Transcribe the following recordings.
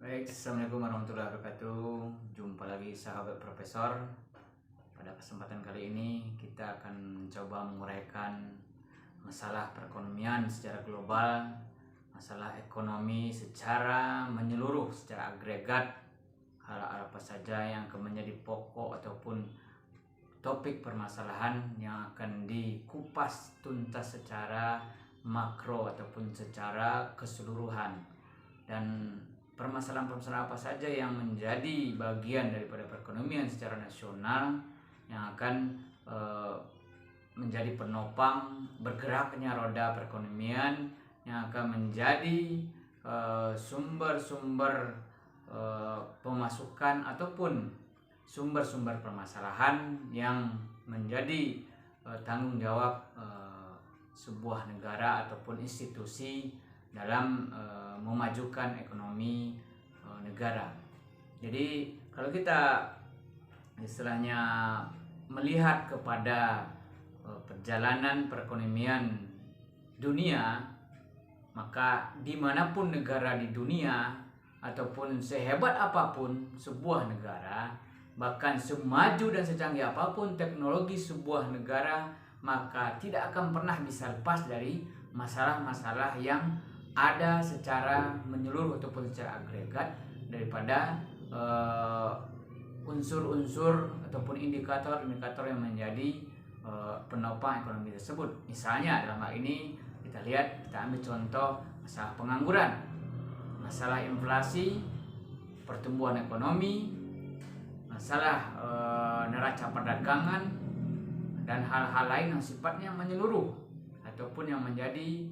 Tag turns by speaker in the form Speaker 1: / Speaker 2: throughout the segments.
Speaker 1: Baik, Assalamualaikum warahmatullahi wabarakatuh. Jumpa lagi sahabat profesor. Pada kesempatan kali ini kita akan mencoba menguraikan masalah perekonomian secara global, masalah ekonomi secara menyeluruh, secara agregat, hal apa saja yang akan menjadi pokok ataupun topik permasalahan yang akan dikupas tuntas secara makro ataupun secara keseluruhan, dan permasalahan-permasalahan apa saja yang menjadi bagian daripada perekonomian secara nasional yang akan menjadi penopang bergeraknya roda perekonomian, yang akan menjadi sumber-sumber pemasukan ataupun sumber-sumber permasalahan yang menjadi tanggung jawab sebuah negara ataupun institusi dalam memajukan ekonomi negara. Jadi kalau kita istilahnya melihat kepada perjalanan perekonomian dunia, maka dimanapun negara di dunia ataupun sehebat apapun sebuah negara, bahkan semaju dan secanggih apapun teknologi sebuah negara, maka tidak akan pernah bisa lepas dari masalah-masalah yang ada secara menyeluruh ataupun secara agregat daripada unsur-unsur ataupun indikator-indikator yang menjadi penopang ekonomi tersebut. Misalnya dalam hal ini kita lihat, kita ambil contoh masalah pengangguran, masalah inflasi, pertumbuhan ekonomi, masalah neraca perdagangan, dan hal-hal lain yang sifatnya menyeluruh ataupun yang menjadi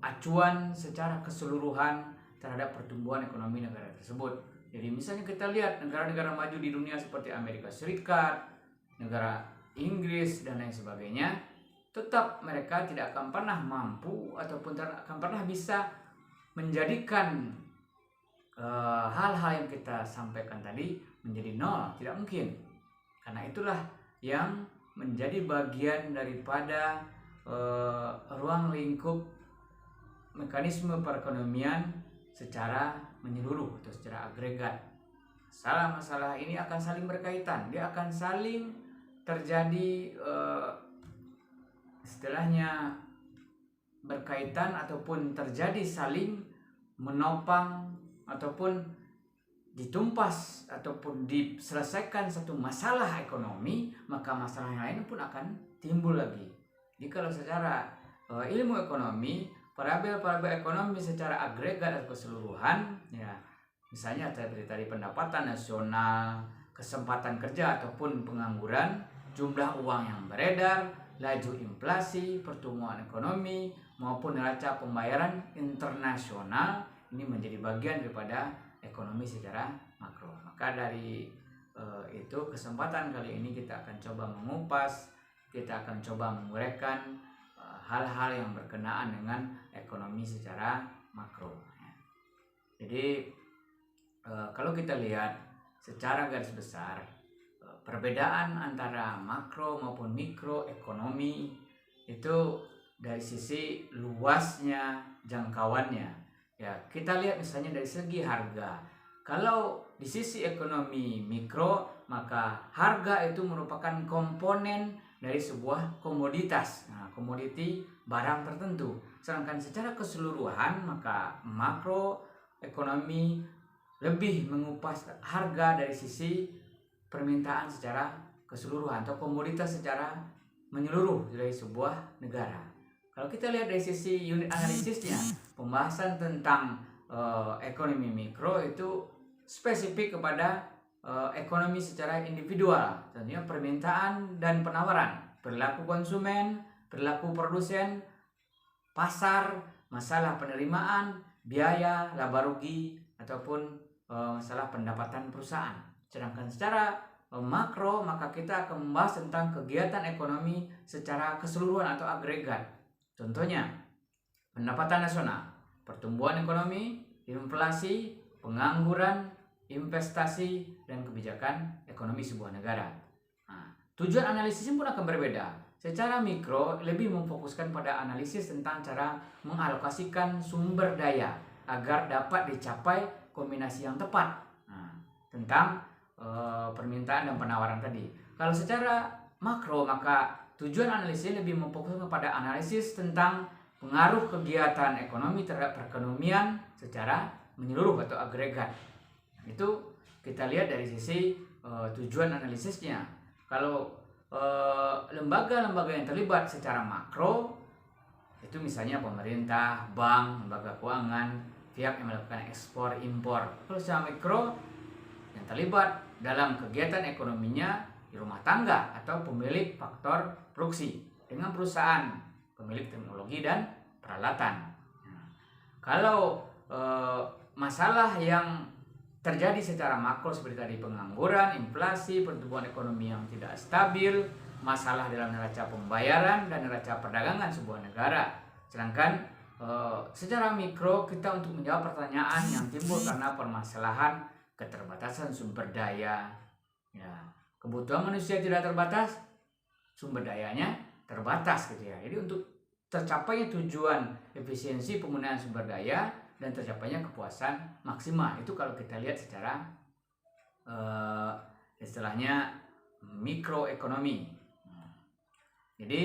Speaker 1: acuan secara keseluruhan terhadap pertumbuhan ekonomi negara tersebut. Jadi misalnya kita lihat negara-negara maju di dunia seperti Amerika Serikat, negara Inggris dan lain sebagainya, tetap mereka tidak akan pernah mampu ataupun tidak akan pernah bisa menjadikan hal-hal yang kita sampaikan tadi menjadi nol, tidak mungkin. Karena itulah yang menjadi bagian daripada ruang lingkup mekanisme perekonomian secara menyeluruh atau secara agregat. Masalah-masalah ini akan saling berkaitan, dia akan saling terjadi istilahnya berkaitan ataupun terjadi saling menopang ataupun ditumpas ataupun diselesaikan satu masalah ekonomi, maka masalah yang lain pun akan timbul lagi. Jadi kalau secara ilmu ekonomi, variabel-variabel ekonomi secara agregat atau keseluruhan, ya misalnya seperti tadi pendapatan nasional, kesempatan kerja ataupun pengangguran, jumlah uang yang beredar, laju inflasi, pertumbuhan ekonomi maupun neraca pembayaran internasional, ini menjadi bagian daripada ekonomi secara makro. Maka dari itu kesempatan kali ini kita akan coba mengupas, kita akan coba menguraikan hal-hal yang berkenaan dengan ekonomi secara makro. Jadi kalau kita lihat secara garis besar, perbedaan antara makro maupun mikro ekonomi itu dari sisi luasnya jangkauannya. Ya, kita lihat misalnya dari segi harga. Kalau di sisi ekonomi mikro, maka harga itu merupakan komponen dari sebuah komoditas, komoditi barang tertentu. Sedangkan secara keseluruhan, maka makro ekonomi lebih mengupas harga dari sisi permintaan secara keseluruhan atau komoditas secara menyeluruh dari sebuah negara. Kalau kita lihat dari sisi unit analisisnya, pembahasan tentang ekonomi mikro itu spesifik kepada ekonomi secara individual, tentunya permintaan dan penawaran, perilaku konsumen, perilaku produsen, pasar, masalah penerimaan, biaya, laba rugi, ataupun masalah pendapatan perusahaan. Sedangkan secara makro, maka kita akan membahas tentang kegiatan ekonomi secara keseluruhan atau agregat. Contohnya, pendapatan nasional, pertumbuhan ekonomi, inflasi, pengangguran, investasi, dan kebijakan ekonomi sebuah negara. Tujuan analisisnya pun akan berbeda. Secara mikro lebih memfokuskan pada analisis tentang cara mengalokasikan sumber daya agar dapat dicapai kombinasi yang tepat. Nah, tentang permintaan dan penawaran tadi. Kalau secara makro, maka tujuan analisis lebih memfokuskan pada analisis tentang pengaruh kegiatan ekonomi terhadap perekonomian secara menyeluruh atau agregat. Itu kita lihat dari sisi tujuan analisisnya. Kalau lembaga-lembaga yang terlibat secara makro itu misalnya pemerintah, bank, lembaga keuangan, pihak yang melakukan ekspor impor. Kalau secara mikro yang terlibat dalam kegiatan ekonominya di rumah tangga atau pemilik faktor produksi dengan perusahaan pemilik teknologi dan peralatan. Nah, kalau masalah yang terjadi secara makro seperti tadi pengangguran, inflasi, pertumbuhan ekonomi yang tidak stabil, masalah dalam neraca pembayaran dan neraca perdagangan sebuah negara. Sedangkan secara mikro kita untuk menjawab pertanyaan yang timbul karena permasalahan keterbatasan sumber daya. Ya, kebutuhan manusia tidak terbatas, sumber dayanya terbatas gitu ya. Jadi untuk tercapainya tujuan efisiensi penggunaan sumber daya dan tercapainya kepuasan maksimal itu kalau kita lihat secara istilahnya mikroekonomi. Jadi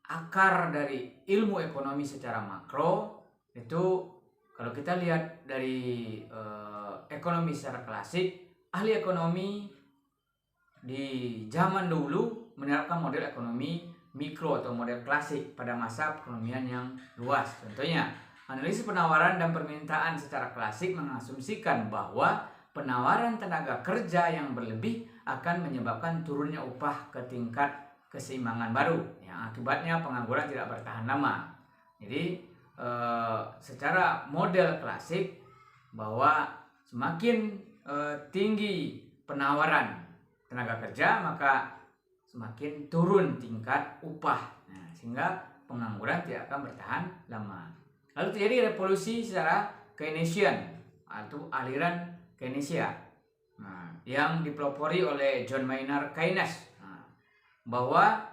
Speaker 1: akar dari ilmu ekonomi secara makro itu kalau kita lihat dari ekonomi secara klasik, ahli ekonomi di zaman dulu menerapkan model ekonomi mikro atau model klasik pada masa perekonomian yang luas. Contohnya, analisis penawaran dan permintaan secara klasik mengasumsikan bahwa penawaran tenaga kerja yang berlebih akan menyebabkan turunnya upah ke tingkat keseimbangan baru, yang akibatnya pengangguran tidak bertahan lama. Jadi secara model klasik bahwa semakin tinggi penawaran tenaga kerja maka semakin turun tingkat upah, nah, sehingga pengangguran tidak akan bertahan lama. Lalu terjadi revolusi secara Keynesian atau aliran Keynesian, nah, yang dipelopori oleh John Maynard Keynes, nah, bahwa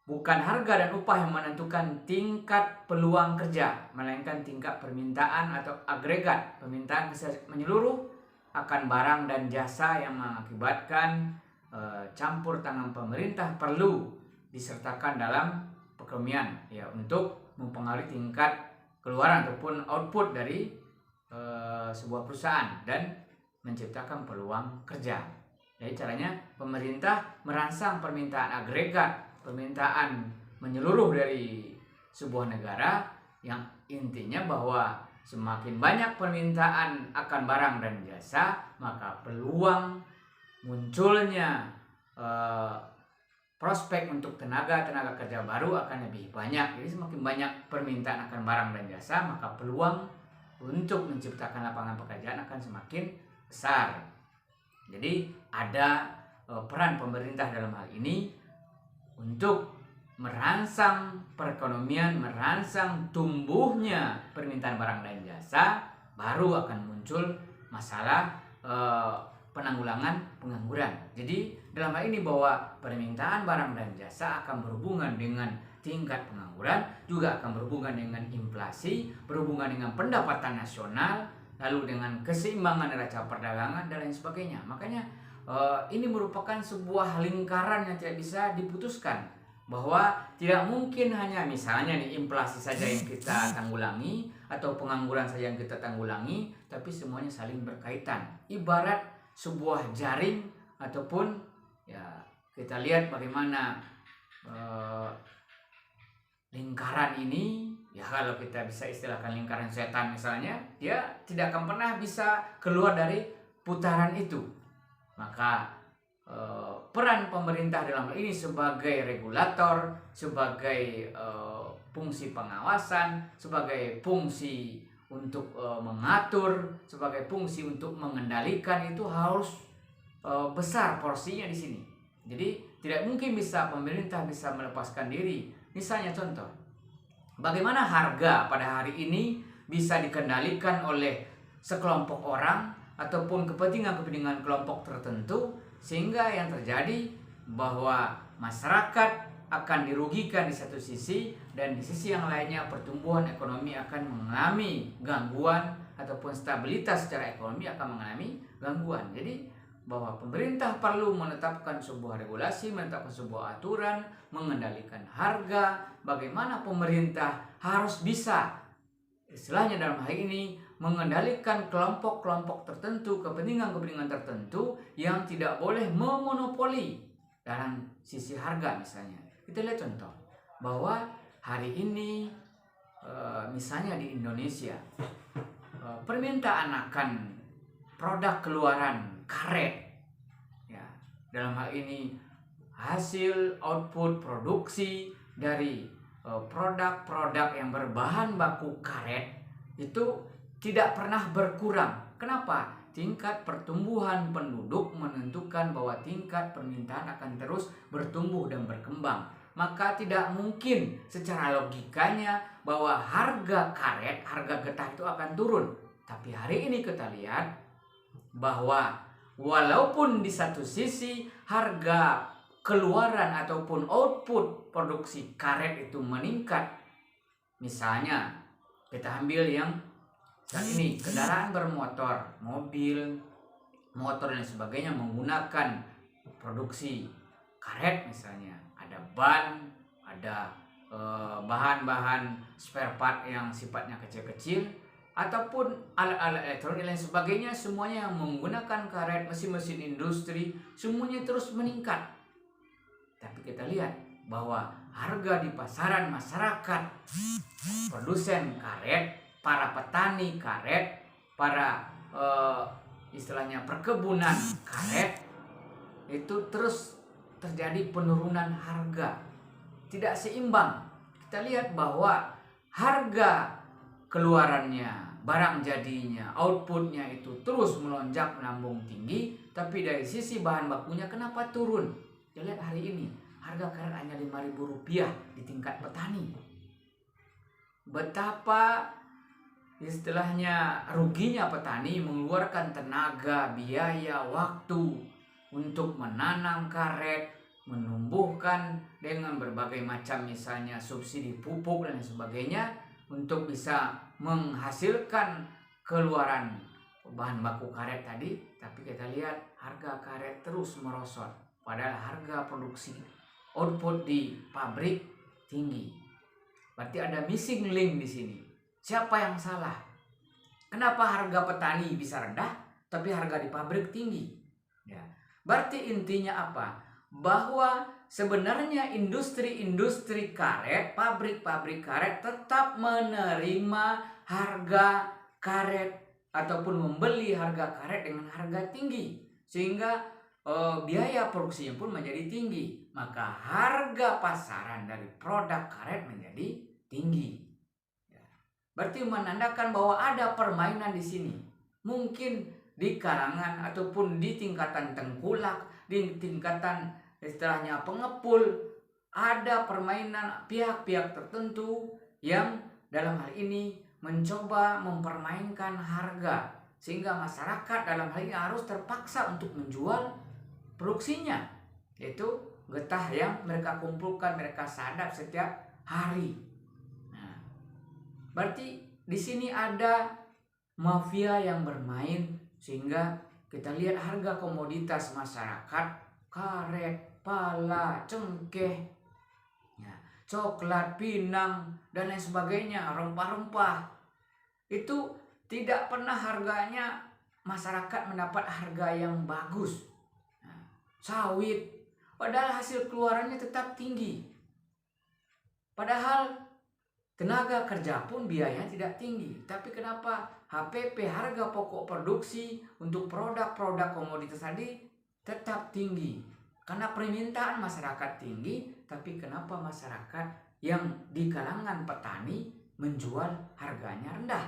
Speaker 1: bukan harga dan upah yang menentukan tingkat peluang kerja, melainkan tingkat permintaan atau agregat permintaan menyeluruh akan barang dan jasa yang mengakibatkan campur tangan pemerintah perlu disertakan dalam perekonomian ya untuk mempengaruhi tingkat keluaran ataupun output dari sebuah perusahaan dan menciptakan peluang kerja. Jadi caranya pemerintah merangsang permintaan agregat, permintaan menyeluruh dari sebuah negara yang intinya bahwa semakin banyak permintaan akan barang dan jasa, maka peluang munculnya prospek untuk tenaga kerja baru akan lebih banyak. Jadi semakin banyak permintaan akan barang dan jasa, maka peluang untuk menciptakan lapangan pekerjaan akan semakin besar. Jadi ada peran pemerintah dalam hal ini untuk merangsang perekonomian, merangsang tumbuhnya permintaan barang dan jasa, baru akan muncul masalah penanggulangan pengangguran. Jadi dalam hal ini bahwa permintaan barang dan jasa akan berhubungan dengan tingkat pengangguran, juga akan berhubungan dengan inflasi, berhubungan dengan pendapatan nasional, lalu dengan keseimbangan neraca perdagangan dan lain sebagainya. Makanya ini merupakan sebuah lingkaran yang tidak bisa diputuskan, bahwa tidak mungkin hanya misalnya nih inflasi saja yang kita tanggulangi atau pengangguran saja yang kita tanggulangi, tapi semuanya saling berkaitan. Ibarat sebuah jaring ataupun ya kita lihat bagaimana lingkaran ini, ya kalau kita bisa istilahkan lingkaran setan misalnya, dia tidak akan pernah bisa keluar dari putaran itu. Maka peran pemerintah dalam hal ini sebagai regulator, sebagai fungsi pengawasan, sebagai fungsi untuk mengatur, sebagai fungsi untuk mengendalikan itu harus besar porsinya di sini. Jadi tidak mungkin bisa pemerintah bisa melepaskan diri. Misalnya contoh, bagaimana harga pada hari ini bisa dikendalikan oleh sekelompok orang ataupun kepentingan kelompok tertentu, sehingga yang terjadi bahwa masyarakat akan dirugikan di satu sisi, dan di sisi yang lainnya pertumbuhan ekonomi akan mengalami gangguan ataupun stabilitas secara ekonomi akan mengalami gangguan. Jadi bahwa pemerintah perlu menetapkan sebuah regulasi, menetapkan sebuah aturan, mengendalikan harga, bagaimana pemerintah harus bisa istilahnya dalam hal ini mengendalikan kelompok-kelompok tertentu, kepentingan-kepentingan tertentu yang tidak boleh memonopoli dalam sisi harga misalnya. Kita lihat contoh bahwa hari ini misalnya di Indonesia permintaan akan produk keluaran karet, ya, dalam hal ini hasil output produksi dari produk-produk yang berbahan baku karet itu tidak pernah berkurang. Kenapa? Tingkat pertumbuhan penduduk menentukan bahwa tingkat permintaan akan terus bertumbuh dan berkembang. Maka tidak mungkin secara logikanya bahwa harga karet, harga getah itu akan turun. Tapi hari ini kita lihat bahwa walaupun di satu sisi harga keluaran ataupun output produksi karet itu meningkat, misalnya kita ambil yang saat ini kendaraan bermotor, mobil, motor dan sebagainya menggunakan produksi karet, misalnya ada ban, ada bahan-bahan spare part yang sifatnya kecil-kecil, ataupun alat-alat elektronik dan lain sebagainya, semuanya yang menggunakan karet, mesin-mesin industri, semuanya terus meningkat. Tapi kita lihat bahwa harga di pasaran masyarakat, produsen karet, para petani karet, para istilahnya perkebunan karet, itu terus terjadi penurunan harga, tidak seimbang. Kita lihat bahwa harga keluarannya, barang jadinya, outputnya itu terus melonjak melambung tinggi, tapi dari sisi bahan bakunya kenapa turun? Kita lihat hari ini harga karet hanya Rp5.000 di tingkat petani. Betapa istilahnya ruginya petani mengeluarkan tenaga, biaya, waktu untuk menanam karet, menumbuhkan dengan berbagai macam misalnya subsidi pupuk dan sebagainya untuk bisa menghasilkan keluaran bahan baku karet tadi. Tapi kita lihat harga karet terus merosot, padahal harga produksi output di pabrik tinggi. Berarti ada missing link di sini. Siapa yang salah? Kenapa harga petani bisa rendah tapi harga di pabrik tinggi? Ya. Berarti intinya apa? Bahwa sebenarnya industri-industri karet, pabrik-pabrik karet tetap menerima harga karet ataupun membeli harga karet dengan harga tinggi, sehingga biaya produksinya pun menjadi tinggi. Maka harga pasaran dari produk karet menjadi tinggi. Berarti menandakan bahwa ada permainan di sini. Mungkin di kalangan ataupun di tingkatan tengkulak, di tingkatan istilahnya pengepul, ada permainan pihak-pihak tertentu yang dalam hal ini mencoba mempermainkan harga, sehingga masyarakat dalam hal ini harus terpaksa untuk menjual produksinya, yaitu getah yang mereka kumpulkan, mereka sadap setiap hari. Nah, berarti di sini ada mafia yang bermain, sehingga kita lihat harga komoditas masyarakat, karet, pala, cengkeh, ya, coklat, pinang, dan lain sebagainya, rempah-rempah, itu tidak pernah harganya masyarakat mendapat harga yang bagus. Nah, sawit, padahal hasil keluarannya tetap tinggi. Padahal tenaga kerja pun biayanya tidak tinggi. Tapi kenapa HPP, harga pokok produksi untuk produk-produk komoditas tadi tetap tinggi? Karena permintaan masyarakat tinggi, tapi kenapa masyarakat yang di kalangan petani menjual harganya rendah?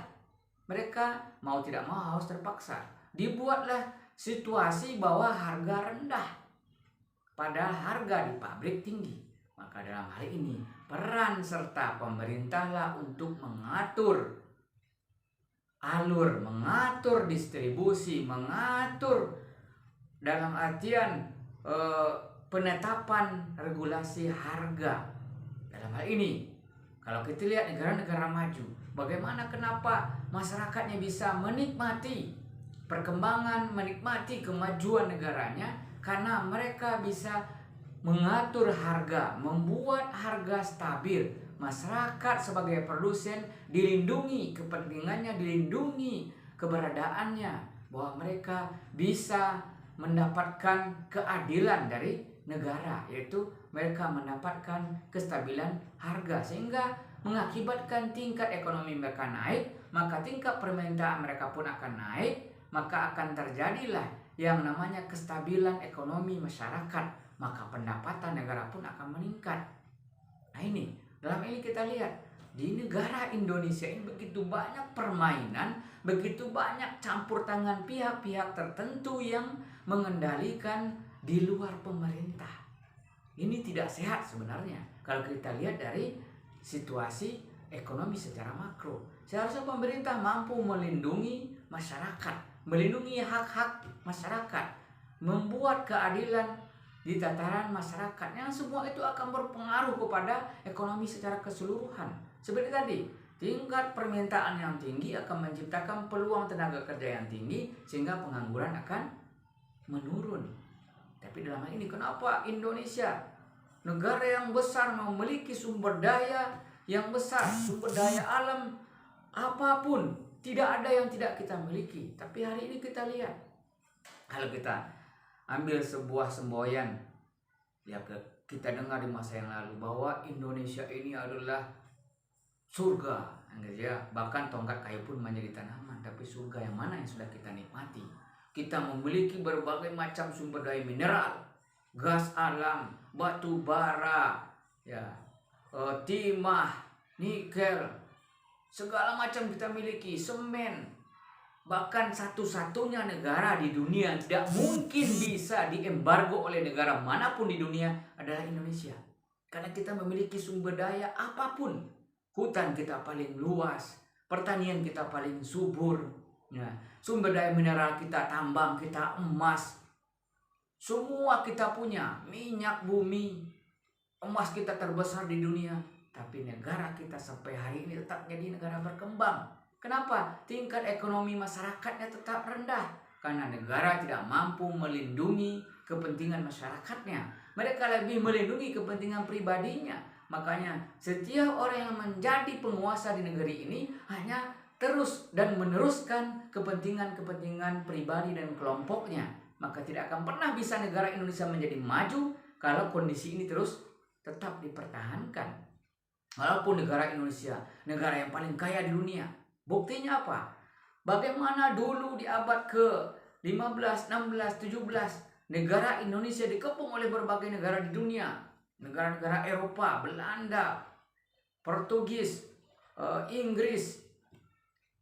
Speaker 1: Mereka mau tidak mau harus terpaksa. Dibuatlah situasi bahwa harga rendah, padahal harga di pabrik tinggi. Maka dalam hal ini peran serta pemerintahlah untuk mengatur alur, mengatur distribusi, mengatur dalam artian penetapan regulasi harga. Dalam hal ini, kalau kita lihat negara-negara maju, bagaimana kenapa masyarakatnya bisa menikmati perkembangan, menikmati kemajuan negaranya, karena mereka bisa mengatur harga, membuat harga stabil. Masyarakat sebagai produsen dilindungi kepentingannya, dilindungi keberadaannya, bahwa mereka bisa mendapatkan keadilan dari negara, yaitu mereka mendapatkan kestabilan harga, sehingga mengakibatkan tingkat ekonomi mereka naik, maka tingkat permintaan mereka pun akan naik, maka akan terjadilah yang namanya kestabilan ekonomi masyarakat, maka pendapatan negara pun akan meningkat. Nah ini, dalam ini kita lihat di negara Indonesia ini begitu banyak permainan, begitu banyak campur tangan pihak-pihak tertentu yang mengendalikan di luar pemerintah. Ini tidak sehat sebenarnya kalau kita lihat dari situasi ekonomi secara makro. Seharusnya pemerintah mampu melindungi masyarakat, melindungi hak-hak masyarakat, membuat keadilan di tataran masyarakat, yang semua itu akan berpengaruh kepada ekonomi secara keseluruhan. Seperti tadi, tingkat permintaan yang tinggi akan menciptakan peluang tenaga kerja yang tinggi, sehingga pengangguran akan menurun. Tapi dalam hal ini, kenapa Indonesia, negara yang besar, memiliki sumber daya yang besar, sumber daya alam apapun, tidak ada yang tidak kita miliki. Tapi hari ini kita lihat, kalau kita ambil sebuah semboyan, ya kita dengar di masa yang lalu bahwa Indonesia ini adalah surga, ya, bahkan tongkat kayu pun menjadi tanaman. Tapi surga yang mana yang sudah kita nikmati? Kita memiliki berbagai macam sumber daya mineral, gas alam, batu bara, ya, timah, nikel, segala macam kita miliki, semen. Bahkan satu-satunya negara di dunia tidak mungkin bisa diembargo oleh negara manapun di dunia adalah Indonesia. Karena kita memiliki sumber daya apapun. Hutan kita paling luas, pertanian kita paling subur, ya, sumber daya mineral kita, tambang kita, emas, semua kita punya, minyak bumi, emas kita terbesar di dunia. Tapi negara kita sampai hari ini tetap jadi negara berkembang. Kenapa? Tingkat ekonomi masyarakatnya tetap rendah. Karena negara tidak mampu melindungi kepentingan masyarakatnya. Mereka lebih melindungi kepentingan pribadinya. Makanya setiap orang yang menjadi penguasa di negeri ini hanya terus dan meneruskan kepentingan-kepentingan pribadi dan kelompoknya. Maka tidak akan pernah bisa negara Indonesia menjadi maju kalau kondisi ini terus tetap dipertahankan. Walaupun negara Indonesia, negara yang paling kaya di dunia. Buktinya apa? Bagaimana dulu di abad ke-15, 16, 17, negara Indonesia dikepung oleh berbagai negara di dunia. Negara-negara Eropa, Belanda, Portugis, Inggris,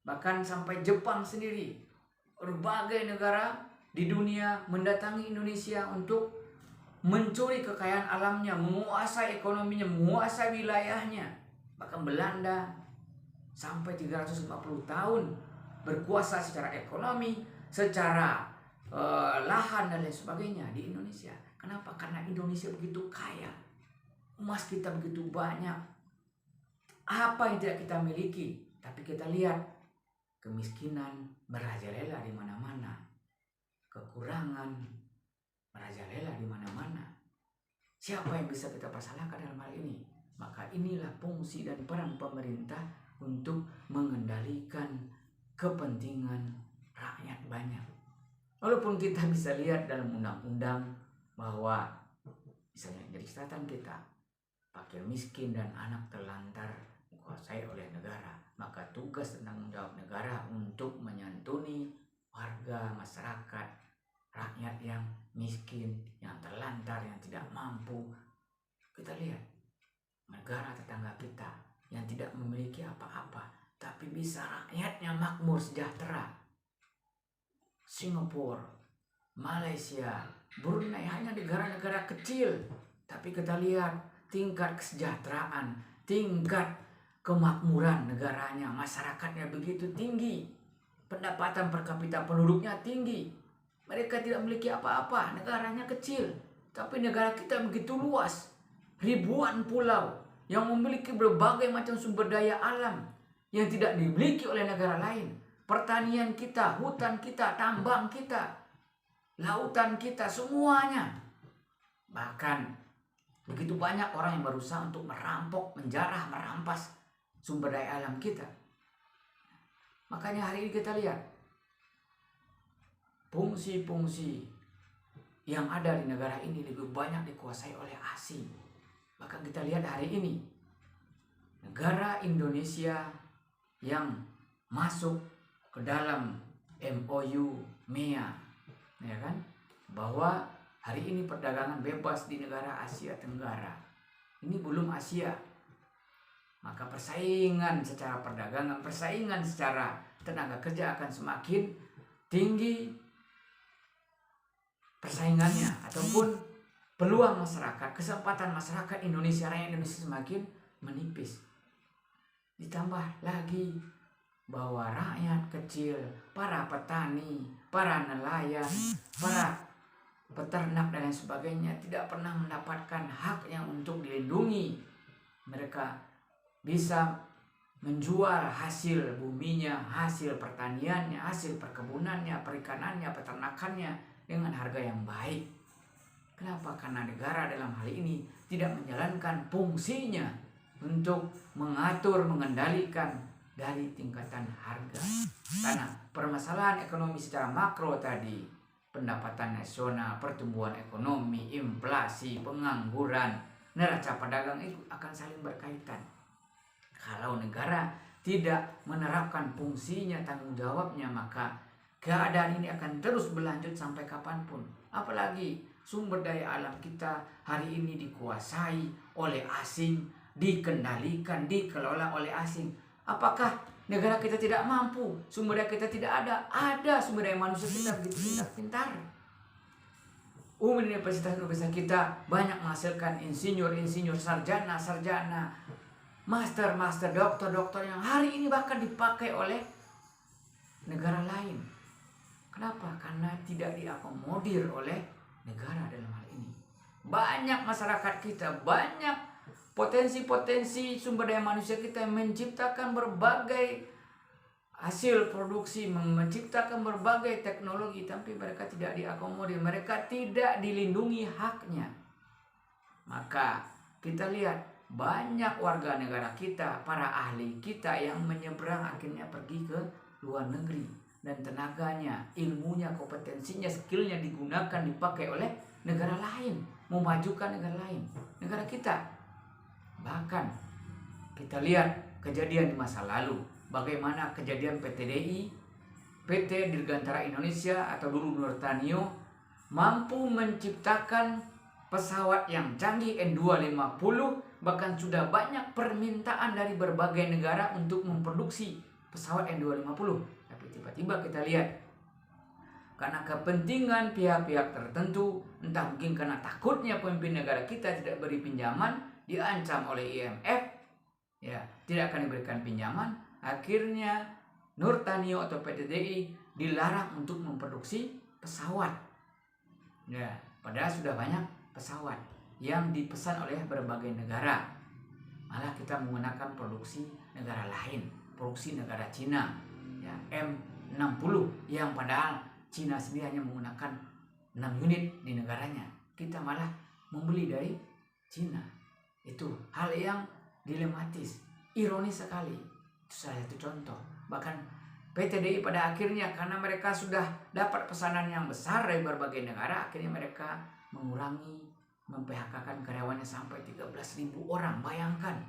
Speaker 1: bahkan sampai Jepang sendiri. Berbagai negara di dunia mendatangi Indonesia untuk mencuri kekayaan alamnya, menguasai ekonominya, menguasai wilayahnya. Bahkan Belanda sampai 350 tahun berkuasa secara ekonomi, secara lahan dan lain sebagainya di Indonesia. Kenapa? Karena Indonesia begitu kaya, emas kita begitu banyak. Apa yang tidak kita miliki? Tapi kita lihat kemiskinan merajalela di mana-mana, kekurangan merajalela di mana-mana. Siapa yang bisa kita persalahkan dalam hal ini? Maka inilah fungsi dan peran pemerintah untuk mengendalikan kepentingan rakyat banyak. Walaupun kita bisa lihat dalam undang-undang bahwa misalnya dari catatan kita, fakir miskin dan anak terlantar dikuasai oleh negara, maka tugas dan tanggung jawab negara untuk menyantuni warga masyarakat, rakyat yang miskin, yang terlantar, yang tidak mampu. Kita lihat negara tetangga kita yang tidak memiliki apa-apa, tapi bisa rakyatnya makmur sejahtera. Singapura, Malaysia, Brunei hanya negara-negara kecil, tapi kita lihat tingkat kesejahteraan, tingkat kemakmuran negaranya, masyarakatnya begitu tinggi, pendapatan per kapita penduduknya tinggi. Mereka tidak memiliki apa-apa, negaranya kecil, Tapi negara kita begitu luas, ribuan pulau yang memiliki berbagai macam sumber daya alam yang tidak dimiliki oleh negara lain. Pertanian kita, hutan kita, tambang kita, lautan kita, semuanya. Bahkan begitu banyak orang yang berusaha untuk merampok, menjarah, merampas sumber daya alam kita. Makanya hari ini kita lihat fungsi-fungsi yang ada di negara ini lebih banyak dikuasai oleh asing. Bahkan kita lihat hari ini negara Indonesia yang masuk ke dalam MOU MEA, ya kan, bahwa hari ini perdagangan bebas di negara Asia Tenggara. Ini belum Asia. Maka persaingan secara perdagangan, persaingan secara tenaga kerja akan semakin tinggi persaingannya, ataupun peluang masyarakat, kesempatan masyarakat Indonesia, rakyat Indonesia semakin menipis. Ditambah lagi bahwa rakyat kecil, para petani, para nelayan, para peternak dan lain sebagainya tidak pernah mendapatkan haknya untuk dilindungi. Mereka bisa menjual hasil buminya, hasil pertaniannya, hasil perkebunannya, perikanannya, peternakannya dengan harga yang baik. Kenapa? Karena negara dalam hal ini tidak menjalankan fungsinya untuk mengatur, mengendalikan dari tingkatan harga. Karena permasalahan ekonomi secara makro tadi, pendapatan nasional, pertumbuhan ekonomi, inflasi, pengangguran, neraca perdagangan itu akan saling berkaitan. Kalau negara tidak menerapkan fungsinya, tanggung jawabnya, maka keadaan ini akan terus berlanjut sampai kapanpun. Apalagi sumber daya alam kita hari ini dikuasai oleh asing, dikendalikan, dikelola oleh asing. Apakah negara kita tidak mampu? Sumber daya kita tidak ada? Ada sumber daya manusia kita begitu pintar. Universitas kita banyak menghasilkan insinyur, sarjana, master, doktor yang hari ini bahkan dipakai oleh negara lain. Kenapa? Karena tidak diakomodir oleh negara dalam hal ini. Banyak masyarakat kita, banyak potensi-potensi sumber daya manusia kita yang menciptakan berbagai hasil produksi, menciptakan berbagai teknologi, tapi mereka tidak diakomodir, mereka tidak dilindungi haknya. Maka kita lihat banyak warga negara kita, para ahli kita yang menyeberang akhirnya pergi ke luar negeri. Dan tenaganya, ilmunya, kompetensinya, skillnya digunakan, dipakai oleh negara lain, memajukan negara lain, negara kita. Bahkan kita lihat kejadian di masa lalu, bagaimana kejadian PT Dirgantara Indonesia atau dulu Nurtanio mampu menciptakan pesawat yang canggih N250, bahkan sudah banyak permintaan dari berbagai negara untuk memproduksi pesawat N250. Tapi tiba-tiba kita lihat karena kepentingan pihak-pihak tertentu, entah mungkin karena takutnya pemimpin negara kita tidak beri pinjaman, diancam oleh IMF, ya tidak akan diberikan pinjaman, akhirnya Nurtanio atau PT DI dilarang untuk memproduksi pesawat. Ya, padahal sudah banyak pesawat yang dipesan oleh berbagai negara. Malah kita menggunakan produksi negara lain, produksi negara Cina, ya M60, yang padahal Cina sendiri hanya menggunakan 6 unit di negaranya. Kita malah membeli dari Cina. Itu hal yang dilematis, ironis sekali. Itu salah satu contoh. Bahkan PT DI pada akhirnya karena mereka sudah dapat pesanan yang besar dari berbagai negara, akhirnya mereka mengurangi, memphk-kan karyawannya sampai 13.000 orang. Bayangkan,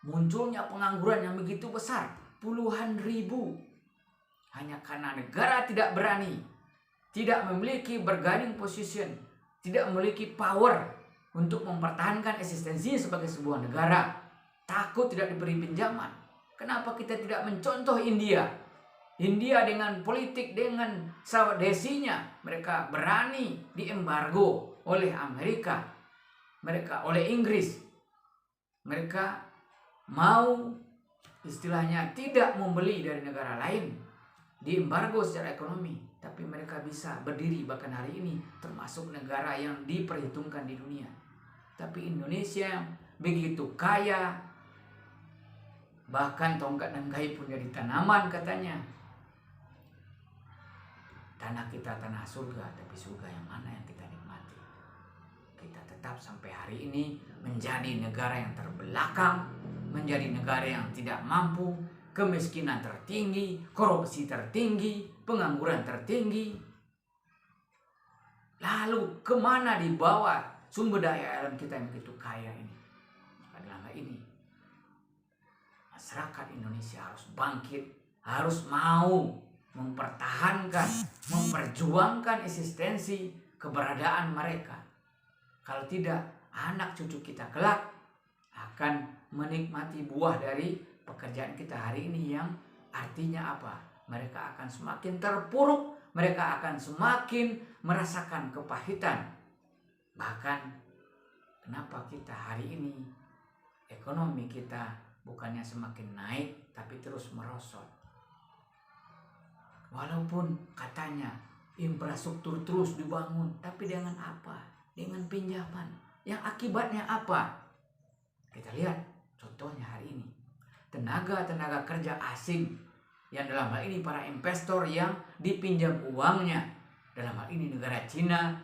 Speaker 1: munculnya pengangguran yang begitu besar, puluhan ribu. Hanya karena negara tidak berani, tidak memiliki bargaining position, tidak memiliki power untuk mempertahankan eksistensinya sebagai sebuah negara, takut tidak diberi pinjaman. Kenapa kita tidak mencontoh India? India dengan politik, dengan sahabat desinya, mereka berani diembargo oleh Amerika, mereka oleh Inggris. Mereka mau istilahnya tidak membeli dari negara lain, diembargo secara ekonomi, tapi mereka bisa berdiri bahkan hari ini termasuk negara yang diperhitungkan di dunia. Tapi Indonesia begitu kaya, bahkan tongkat dan gaib pun jadi tanaman katanya. Tanah kita tanah surga, tapi surga yang mana yang kita nikmati? Kita tetap sampai hari ini menjadi negara yang terbelakang, menjadi negara yang tidak mampu, kemiskinan tertinggi, korupsi tertinggi, pengangguran tertinggi. Lalu kemana dibawa sumber daya alam kita yang begitu kaya ini? Dalam hal ini masyarakat Indonesia harus bangkit, harus mau mempertahankan, memperjuangkan eksistensi keberadaan mereka. Kalau tidak, anak cucu kita kelak akan menikmati buah dari pekerjaan kita hari ini, yang artinya apa? Mereka akan semakin terpuruk, mereka akan semakin merasakan kepahitan. Bahkan kenapa kita hari ini ekonomi kita bukannya semakin naik, tapi terus merosot. Walaupun katanya infrastruktur terus dibangun, tapi dengan apa? Dengan pinjaman. Yang akibatnya apa? Kita lihat contohnya hari ini. Tenaga kerja asing yang dalam hal ini para investor yang dipinjam uangnya, dalam hal ini negara Cina,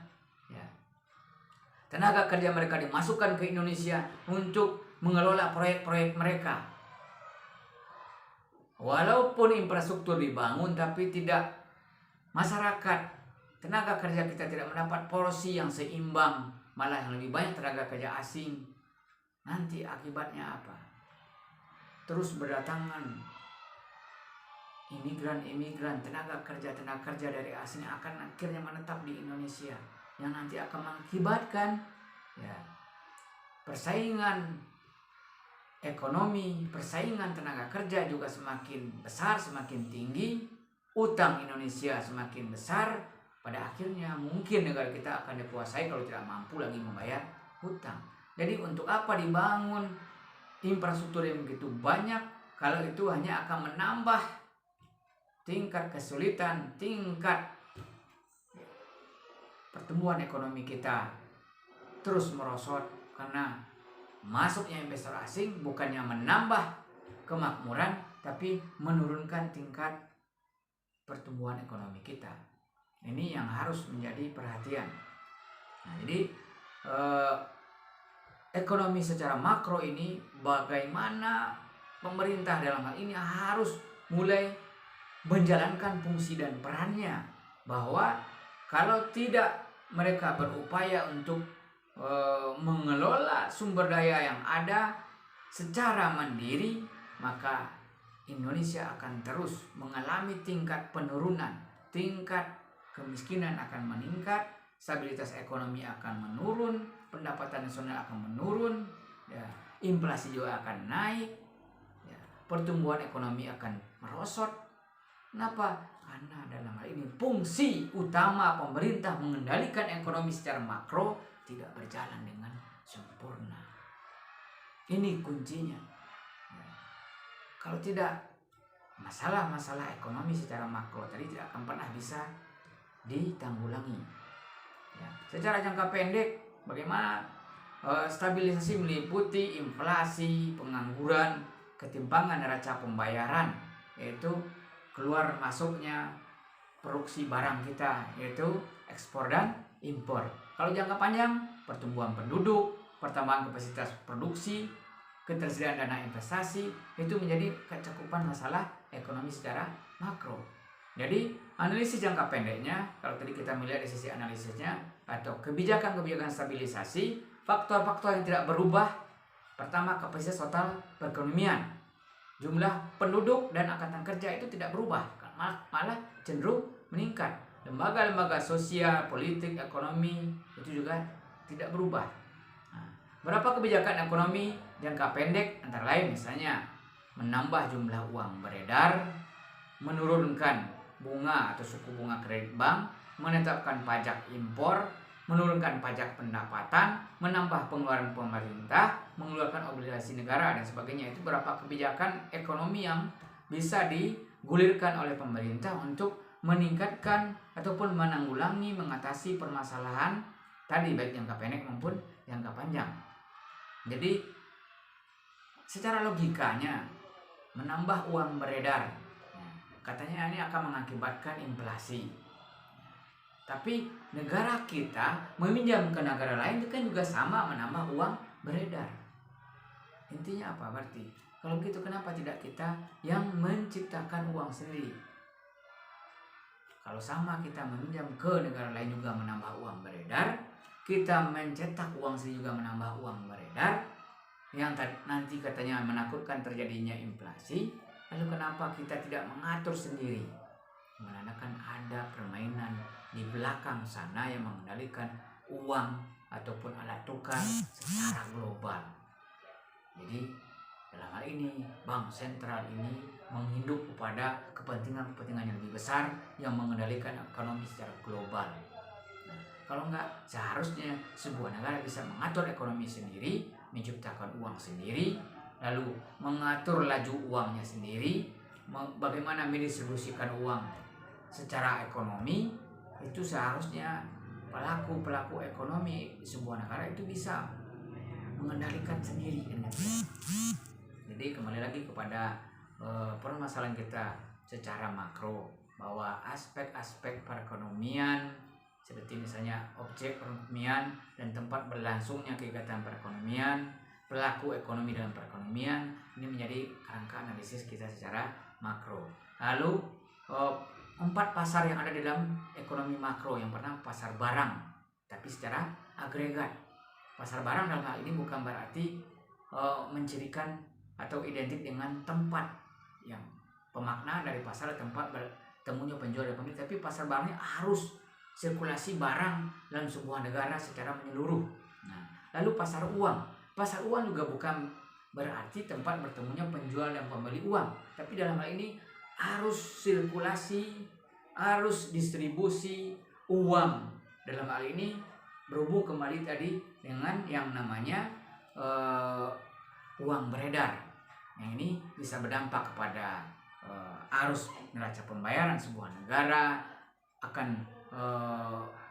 Speaker 1: ya. Tenaga kerja mereka dimasukkan ke Indonesia untuk mengelola proyek-proyek mereka. Walaupun infrastruktur dibangun, tapi tidak, masyarakat, tenaga kerja kita tidak mendapat porsi yang seimbang, malah yang lebih banyak tenaga kerja asing. Nanti akibatnya apa? Terus berdatangan imigran, tenaga kerja dari asing yang akan akhirnya menetap di Indonesia, yang nanti akan mengakibatkan ya persaingan ekonomi, persaingan tenaga kerja juga semakin besar, semakin tinggi, utang Indonesia semakin besar. Pada akhirnya mungkin negara kita akan dikuasai kalau tidak mampu lagi membayar hutang. Jadi untuk apa dibangun infrastruktur yang begitu banyak kalau itu hanya akan menambah tingkat kesulitan, tingkat pertumbuhan ekonomi kita terus merosot, karena masuknya investor asing bukannya menambah kemakmuran, tapi menurunkan tingkat pertumbuhan ekonomi kita. Ini yang harus menjadi perhatian. Nah, jadi ekonomi secara makro ini, bagaimana pemerintah dalam hal ini harus mulai menjalankan fungsi dan perannya, bahwa kalau tidak mereka berupaya untuk mengelola sumber daya yang ada secara mandiri, maka Indonesia akan terus mengalami tingkat penurunan, tingkat kemiskinan akan meningkat, stabilitas ekonomi akan menurun, pendapatan nasional akan menurun, ya, inflasi juga akan naik, ya, pertumbuhan ekonomi akan merosot. Kenapa? Karena dalam hal ini fungsi utama pemerintah mengendalikan ekonomi secara makro tidak berjalan dengan sempurna. Ini kuncinya. Ya. Kalau tidak, masalah-masalah ekonomi secara makro tadi tidak akan pernah bisa ditanggulangi. Ya. Secara jangka pendek, bagaimana stabilisasi meliputi inflasi, pengangguran, ketimpangan neraca pembayaran, yaitu keluar masuknya produksi barang kita, yaitu ekspor dan impor. Kalau jangka panjang, pertumbuhan penduduk, pertambahan kapasitas produksi, ketersediaan dana investasi, itu menjadi kecakupan masalah ekonomi secara makro. Jadi analisis jangka pendeknya, kalau tadi kita melihat dari sisi analisisnya atau kebijakan-kebijakan stabilisasi, faktor-faktor yang tidak berubah, pertama kapasitas total perekonomian, jumlah penduduk dan angkatan kerja itu tidak berubah, malah cenderung meningkat. Lembaga-lembaga sosial, politik, ekonomi itu juga tidak berubah. Nah, berapa kebijakan ekonomi jangka pendek antara lain misalnya menambah jumlah uang beredar, menurunkan bunga atau suku bunga kredit bank, menetapkan pajak impor, menurunkan pajak pendapatan, menambah pengeluaran pemerintah, mengeluarkan obligasi negara dan sebagainya. Itu beberapa kebijakan ekonomi yang bisa digulirkan oleh pemerintah untuk meningkatkan ataupun menanggulangi, mengatasi permasalahan tadi baik jangka pendek maupun jangka panjang. Jadi secara logikanya menambah uang beredar, katanya ini akan mengakibatkan inflasi. Tapi negara kita meminjam ke negara lain itu kan juga sama menambah uang beredar. Intinya apa berarti? Kalau begitu kenapa tidak kita yang menciptakan uang sendiri? Kalau sama kita meminjam ke negara lain juga menambah uang beredar, kita mencetak uang sendiri juga menambah uang beredar, yang nanti katanya menakutkan terjadinya inflasi, lalu kenapa kita tidak mengatur sendiri? Menandakan ada permainan di belakang sana yang mengendalikan uang ataupun alat tukar secara global. Jadi dalam hal ini bank sentral ini menghidup kepada kepentingan-kepentingan yang lebih besar yang mengendalikan ekonomi secara global. Nah, kalau enggak, seharusnya sebuah negara bisa mengatur ekonomi sendiri, menciptakan uang sendiri, lalu mengatur laju uangnya sendiri, bagaimana mendistribusikan uang secara ekonomi. Itu seharusnya pelaku ekonomi sebuah negara itu bisa mengendalikan sendiri. Jadi kembali lagi kepada permasalahan kita secara makro, bahwa aspek-aspek perekonomian seperti misalnya objek perekonomian dan tempat berlangsungnya kegiatan perekonomian, pelaku ekonomi dalam perekonomian, ini menjadi kerangka analisis kita secara makro. Lalu 4 pasar yang ada di dalam ekonomi makro. Yang pertama pasar barang, tapi secara agregat. Pasar barang dalam hal ini bukan berarti mencirikan atau identik dengan tempat yang pemaknaan dari pasar tempat bertemunya penjual dan pembeli, tapi pasar barangnya harus sirkulasi barang dalam sebuah negara secara menyeluruh. Nah, lalu pasar uang juga bukan berarti tempat bertemunya penjual dan pembeli uang, tapi dalam hal ini harus sirkulasi, harus distribusi uang. Dalam hal ini berhubung kembali tadi dengan yang namanya uang beredar. Yang ini bisa berdampak kepada arus neraca pembayaran sebuah negara, akan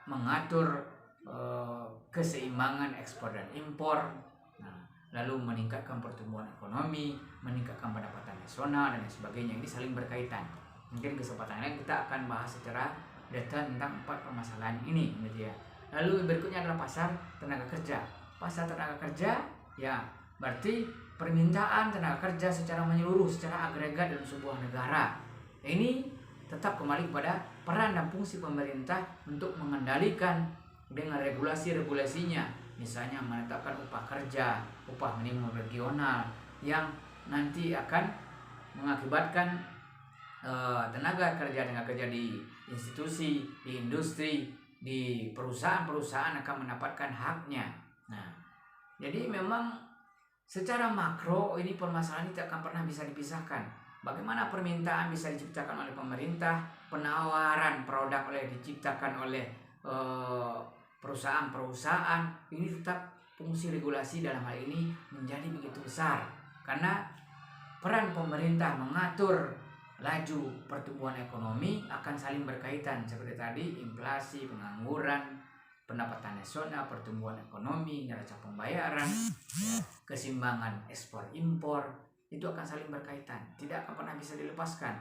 Speaker 1: mengatur keseimbangan ekspor dan impor, lalu meningkatkan pertumbuhan ekonomi, meningkatkan pendapatan nasional dan sebagainya. Ini saling berkaitan. Mungkin kesempatan lain kita akan bahas secara detail tentang 4 permasalahan ini, gitu ya. Lalu berikutnya adalah pasar tenaga kerja. Pasar tenaga kerja, ya berarti permintaan tenaga kerja secara menyeluruh, secara agregat dalam sebuah negara. Ini tetap kembali kepada peran dan fungsi pemerintah untuk mengendalikan dengan regulasi-regulasinya. Misalnya menetapkan upah kerja, upah minimum regional yang nanti akan mengakibatkan tenaga kerja di institusi, di industri, di perusahaan-perusahaan akan mendapatkan haknya. Nah, jadi memang secara makro ini permasalahan ini tidak akan pernah bisa dipisahkan. Bagaimana permintaan bisa diciptakan oleh pemerintah, penawaran produk diciptakan oleh perusahaan-perusahaan, ini tetap fungsi regulasi dalam hal ini menjadi begitu besar. Karena peran pemerintah mengatur laju pertumbuhan ekonomi akan saling berkaitan seperti tadi, inflasi, pengangguran, pendapatan nasional, pertumbuhan ekonomi, neraca pembayaran, keseimbangan ekspor impor, itu akan saling berkaitan, tidak akan pernah bisa dilepaskan.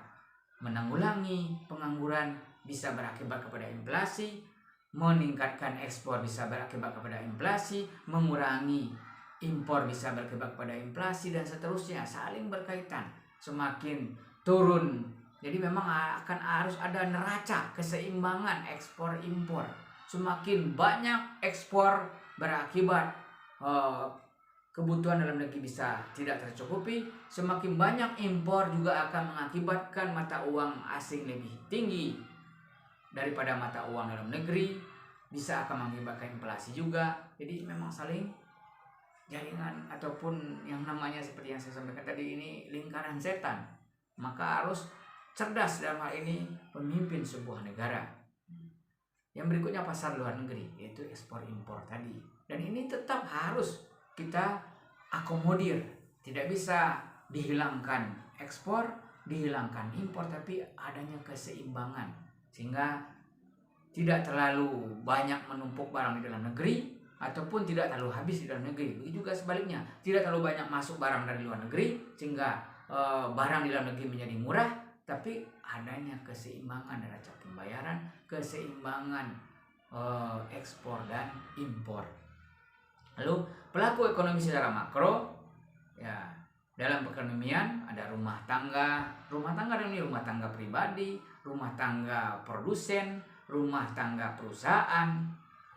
Speaker 1: Menanggulangi pengangguran bisa berakibat kepada inflasi, meningkatkan ekspor bisa berakibat kepada inflasi, mengurangi impor bisa berakibat kepada inflasi, dan seterusnya, saling berkaitan. Semakin turun, jadi memang akan harus ada neraca keseimbangan ekspor impor. Semakin banyak ekspor berakibat kebutuhan dalam negeri bisa tidak tercukupi, semakin banyak impor juga akan mengakibatkan mata uang asing lebih tinggi daripada mata uang dalam negeri, bisa akan mengakibatkan inflasi juga. Jadi memang saling jaringan ataupun yang namanya seperti yang saya sampaikan tadi, ini lingkaran setan. Maka harus cerdas dalam hal ini pemimpin sebuah negara. Yang berikutnya pasar luar negeri, yaitu ekspor impor tadi. Dan ini tetap harus kita akomodir, tidak bisa dihilangkan ekspor, dihilangkan impor, tapi adanya keseimbangan sehingga tidak terlalu banyak menumpuk barang di dalam negeri ataupun tidak terlalu habis di dalam negeri. Begitu juga sebaliknya, tidak terlalu banyak masuk barang dari luar negeri sehingga barang di dalam negeri menjadi murah, tapi adanya keseimbangan neraca pembayaran, keseimbangan ekspor dan impor. Lalu pelaku ekonomi secara makro, ya dalam perekonomian ada rumah tangga dalam ini rumah tangga pribadi, rumah tangga produsen, rumah tangga perusahaan,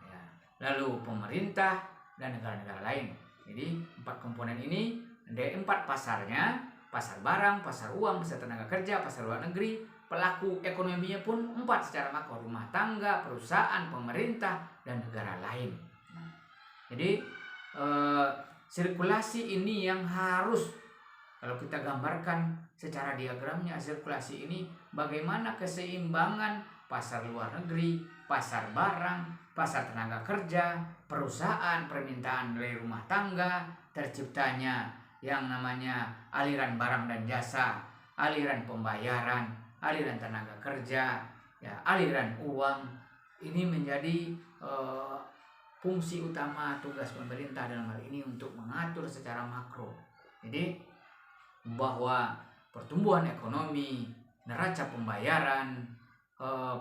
Speaker 1: ya, lalu pemerintah dan negara-negara lain. Jadi 4 komponen ini ada 4 pasarnya: pasar barang, pasar uang, pasar tenaga kerja, pasar luar negeri. Pelaku ekonominya pun 4 secara makro: rumah tangga, perusahaan, pemerintah, dan negara lain. Jadi sirkulasi ini yang harus, kalau kita gambarkan secara diagramnya, sirkulasi ini bagaimana keseimbangan pasar luar negeri, pasar barang, pasar tenaga kerja, perusahaan, permintaan dari rumah tangga, terciptanya yang namanya aliran barang dan jasa, aliran pembayaran, aliran tenaga kerja, ya, aliran uang. Ini menjadi fungsi utama tugas pemerintah dalam hal ini untuk mengatur secara makro. Jadi bahwa pertumbuhan ekonomi, neraca pembayaran,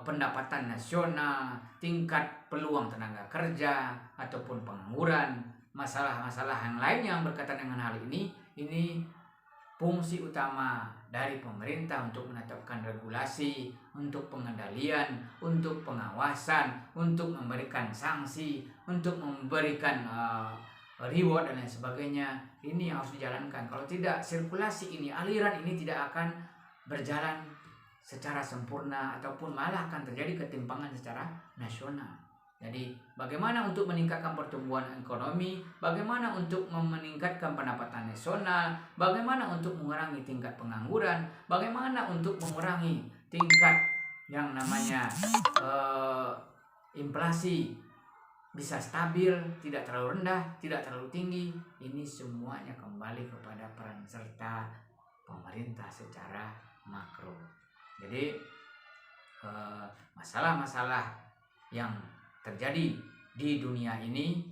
Speaker 1: pendapatan nasional, tingkat peluang tenaga kerja ataupun pengangguran, masalah-masalah yang lain yang berkaitan dengan hal ini fungsi utama dari pemerintah untuk menetapkan regulasi, untuk pengendalian, untuk pengawasan, untuk memberikan sanksi, untuk memberikan reward dan lain sebagainya. Ini harus dijalankan. Kalau tidak, sirkulasi ini, aliran ini tidak akan berjalan secara sempurna ataupun malah akan terjadi ketimpangan secara nasional. Jadi bagaimana untuk meningkatkan pertumbuhan ekonomi, bagaimana untuk meningkatkan pendapatan nasional, bagaimana untuk mengurangi tingkat pengangguran, bagaimana untuk mengurangi tingkat yang namanya inflasi bisa stabil, tidak terlalu rendah, tidak terlalu tinggi. Ini semuanya kembali kepada peran serta pemerintah secara makro. Jadi masalah-masalah yang terjadi di dunia ini,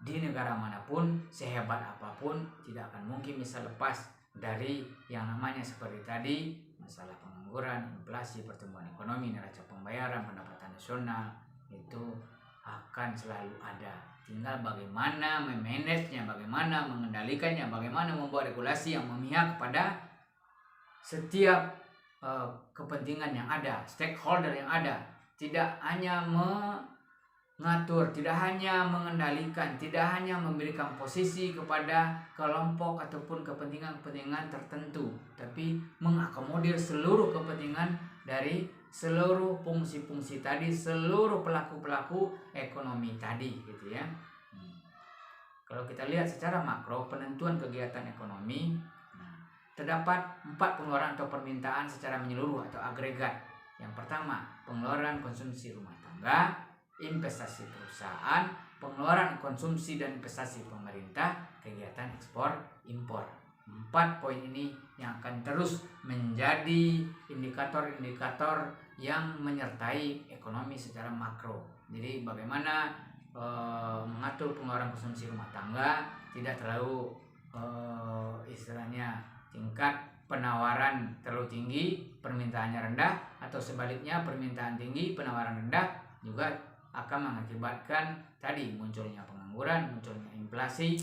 Speaker 1: di negara manapun, sehebat apapun, tidak akan mungkin bisa lepas dari yang namanya seperti tadi, masalah pengangguran, inflasi, pertumbuhan ekonomi, neraca pembayaran, pendapatan nasional, itu akan selalu ada. Tinggal bagaimana memanagenya, bagaimana mengendalikannya, bagaimana membuat regulasi yang memihak kepada setiap kepentingan yang ada, stakeholder yang ada. Tidak hanya mengatur, tidak hanya mengendalikan, tidak hanya memberikan posisi kepada kelompok ataupun kepentingan-kepentingan tertentu, tapi mengakomodir seluruh kepentingan dari seluruh fungsi-fungsi tadi, seluruh pelaku-pelaku ekonomi tadi, gitu ya. Kalau kita lihat secara makro, penentuan kegiatan ekonomi, terdapat 4 pengeluaran atau permintaan secara menyeluruh atau agregat. Yang pertama, pengeluaran konsumsi rumah tangga, investasi perusahaan, pengeluaran konsumsi dan investasi pemerintah, kegiatan ekspor impor. 4 poin ini yang akan terus menjadi indikator-indikator yang menyertai ekonomi secara makro. Jadi bagaimana mengatur pengeluaran konsumsi rumah tangga, tidak terlalu istilahnya tingkat penawaran terlalu tinggi, permintaannya rendah, atau sebaliknya permintaan tinggi, penawaran rendah, juga akan mengakibatkan tadi munculnya pengangguran, munculnya inflasi.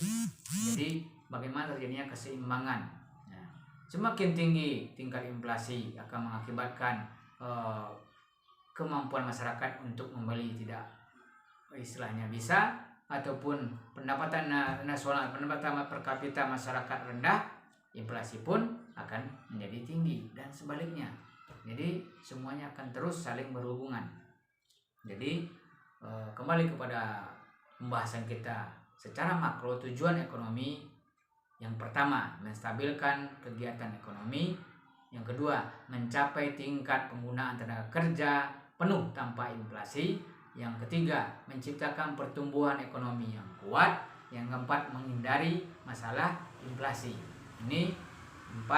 Speaker 1: Jadi bagaimana terjadinya keseimbangan. Nah, semakin tinggi tingkat inflasi akan mengakibatkan kemampuan masyarakat untuk membeli tidak istilahnya bisa, ataupun pendapatan nasional, pendapatan per kapita masyarakat rendah, inflasi pun akan menjadi tinggi dan sebaliknya. Jadi semuanya akan terus saling berhubungan. Jadi kembali kepada pembahasan kita secara makro, tujuan ekonomi yang pertama menstabilkan kegiatan ekonomi, yang kedua mencapai tingkat penggunaan tenaga kerja penuh tanpa inflasi, yang ketiga menciptakan pertumbuhan ekonomi yang kuat, yang keempat menghindari masalah inflasi. Ini 4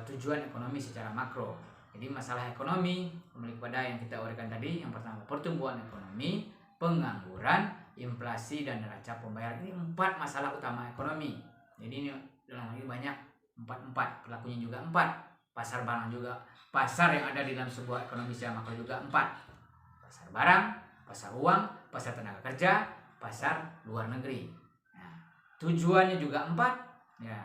Speaker 1: tujuan ekonomi secara makro. Jadi masalah ekonomi kembali kepada yang kita uraikan tadi. Yang pertama pertumbuhan ekonomi, pengangguran, inflasi, dan neraca pembayaran. Ini 4 masalah utama ekonomi. Jadi ini dalam ini banyak 4 pelakunya juga 4. Pasar barang juga, pasar yang ada di dalam sebuah ekonomi secara makro juga 4. Pasar barang, pasar uang, pasar tenaga kerja, pasar luar negeri. Nah, tujuannya juga 4 ya.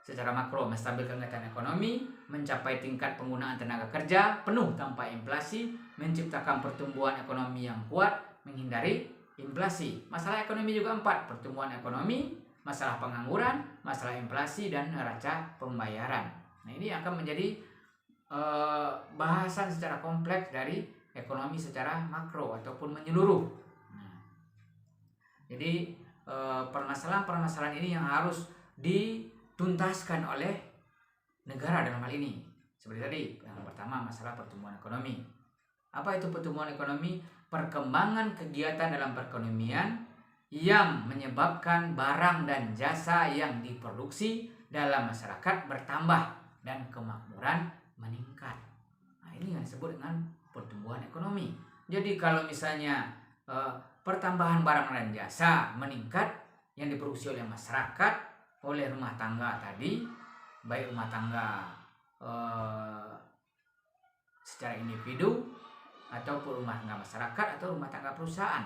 Speaker 1: Secara makro menstabilkan kegiatan ekonomi, mencapai tingkat penggunaan tenaga kerja penuh tanpa inflasi, menciptakan pertumbuhan ekonomi yang kuat, menghindari inflasi. Masalah ekonomi juga 4, pertumbuhan ekonomi, masalah pengangguran, masalah inflasi, dan neraca pembayaran. Nah, ini akan menjadi bahasan secara kompleks dari ekonomi secara makro ataupun menyeluruh. Nah, jadi permasalahan-permasalahan ini yang harus dituntaskan oleh negara dalam hal ini. Seperti tadi, yang pertama masalah pertumbuhan ekonomi. Apa itu pertumbuhan ekonomi? Perkembangan kegiatan dalam perekonomian yang menyebabkan barang dan jasa yang diproduksi dalam masyarakat bertambah dan kemakmuran meningkat. Nah, ini yang disebut dengan pertumbuhan ekonomi. Jadi kalau misalnya pertambahan barang dan jasa meningkat yang diproduksi oleh masyarakat, oleh rumah tangga tadi, baik rumah tangga secara individu ataupun rumah tangga masyarakat atau rumah tangga perusahaan,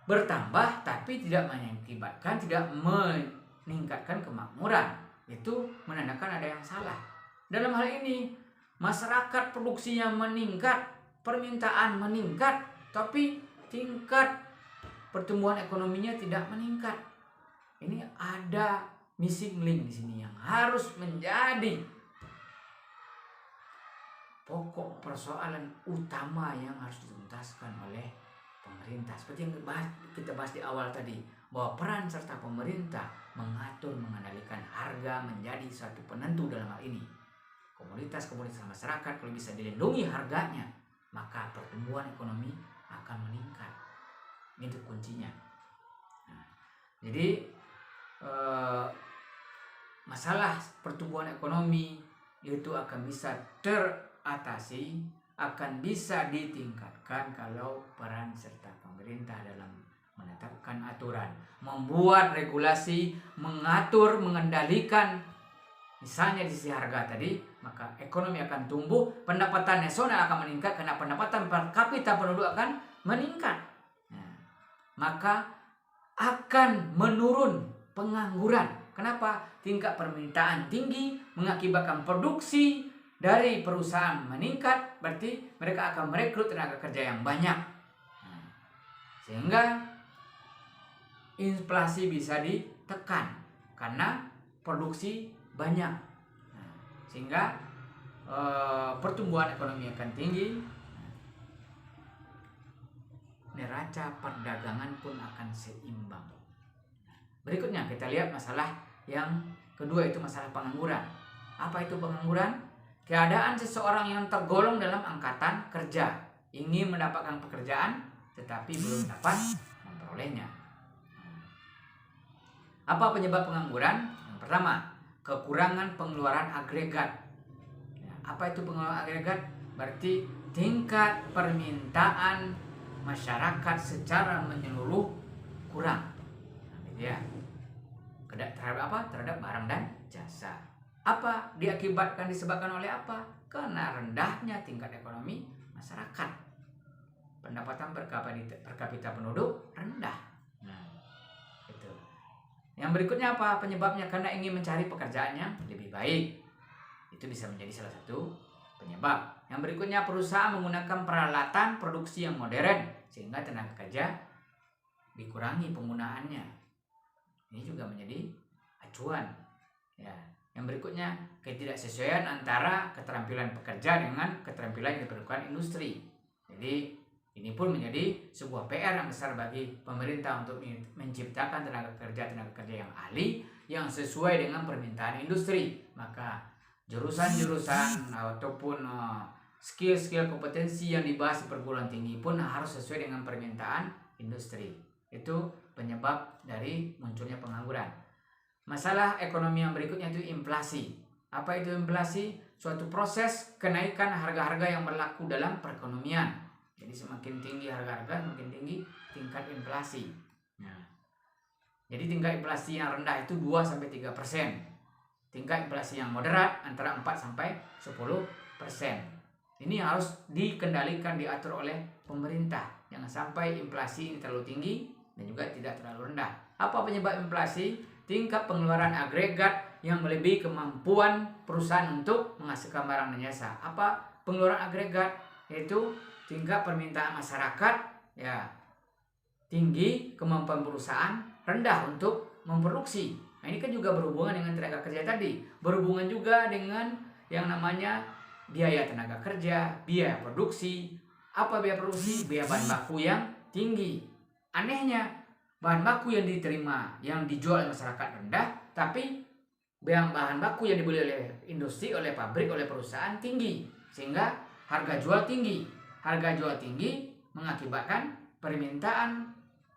Speaker 1: bertambah tapi tidak mengakibatkan, tidak meningkatkan kemakmuran, itu menandakan ada yang salah. Dalam hal ini masyarakat produksinya meningkat, permintaan meningkat, tapi tingkat pertumbuhan ekonominya tidak meningkat. Ini ada missing link di sini yang harus menjadi pokok persoalan utama yang harus dituntaskan oleh pemerintah. Seperti yang kita bahas di awal tadi, bahwa peran serta pemerintah mengatur, mengendalikan harga menjadi suatu penentu dalam hal ini. Komoditas-komoditas masyarakat kalau bisa dilindungi harganya, maka pertumbuhan ekonomi akan meningkat. Itu kuncinya. Nah, jadi masalah pertumbuhan ekonomi itu akan bisa teratasi, akan bisa ditingkatkan kalau peran serta pemerintah dalam menetapkan aturan, membuat regulasi, mengatur, mengendalikan, misalnya di sisi harga tadi, maka ekonomi akan tumbuh, pendapatan nasional akan meningkat karena pendapatan per kapita penduduk akan meningkat. Nah, maka akan menurun pengangguran. Kenapa? Tingkat permintaan tinggi mengakibatkan produksi dari perusahaan meningkat, berarti mereka akan merekrut tenaga kerja yang banyak. Nah, sehingga inflasi bisa ditekan karena produksi banyak. Nah, sehingga pertumbuhan ekonomi akan tinggi. Neraca perdagangan pun akan seimbang. Berikutnya kita lihat masalah yang kedua, itu masalah pengangguran. Apa itu pengangguran? Keadaan seseorang yang tergolong dalam angkatan kerja, ingin mendapatkan pekerjaan tetapi belum dapat memperolehnya. Apa penyebab pengangguran? Yang pertama, kekurangan pengeluaran agregat. Apa itu pengeluaran agregat? Berarti tingkat permintaan masyarakat secara menyeluruh kurang. Ya, terhadap apa? Terhadap barang dan jasa. Apa disebabkan oleh apa? Karena rendahnya tingkat ekonomi masyarakat. Pendapatan per kapita penduduk rendah. Nah, itu. Yang berikutnya apa penyebabnya? Karena ingin mencari pekerjaan yang lebih baik. Itu bisa menjadi salah satu penyebab. Yang berikutnya, perusahaan menggunakan peralatan produksi yang modern sehingga tenaga kerja dikurangi penggunaannya. Ini juga menjadi acuan. Ya. Yang berikutnya, ketidaksesuaian antara keterampilan pekerja dengan keterampilan yang diperlukan industri. Jadi ini pun menjadi sebuah PR yang besar bagi pemerintah untuk menciptakan tenaga kerja yang ahli yang sesuai dengan permintaan industri. Maka jurusan-jurusan ataupun skill-skill kompetensi yang dibahas di perguruan tinggi pun harus sesuai dengan permintaan industri. Itu penyebab dari munculnya pengangguran. masalah ekonomi yang berikutnya itu inflasi. Apa itu inflasi? Suatu proses kenaikan harga-harga yang berlaku dalam perekonomian. Jadi semakin tinggi harga-harga, semakin tinggi tingkat inflasi. Nah, jadi tingkat inflasi yang rendah itu 2-3%. Tingkat inflasi yang moderat antara 4-10%. Ini harus dikendalikan, diatur oleh pemerintah. Jangan sampai inflasi ini terlalu tinggi dan juga tidak terlalu rendah. Apa penyebab inflasi? Tingkat pengeluaran agregat yang melebihi kemampuan perusahaan untuk menghasilkan barang dan jasa. Apa pengeluaran agregat? Yaitu tingkat permintaan masyarakat ya tinggi, kemampuan perusahaan rendah untuk memproduksi. Nah, ini kan juga berhubungan dengan tenaga kerja tadi, berhubungan juga dengan yang namanya biaya tenaga kerja, biaya produksi. Apa biaya produksi? Biaya bahan baku yang tinggi. Anehnya, bahan baku yang diterima, yang dijual oleh masyarakat rendah, tapi bahan baku yang dibeli oleh industri, oleh pabrik, oleh perusahaan tinggi. Sehingga harga jual tinggi. Harga jual tinggi mengakibatkan permintaan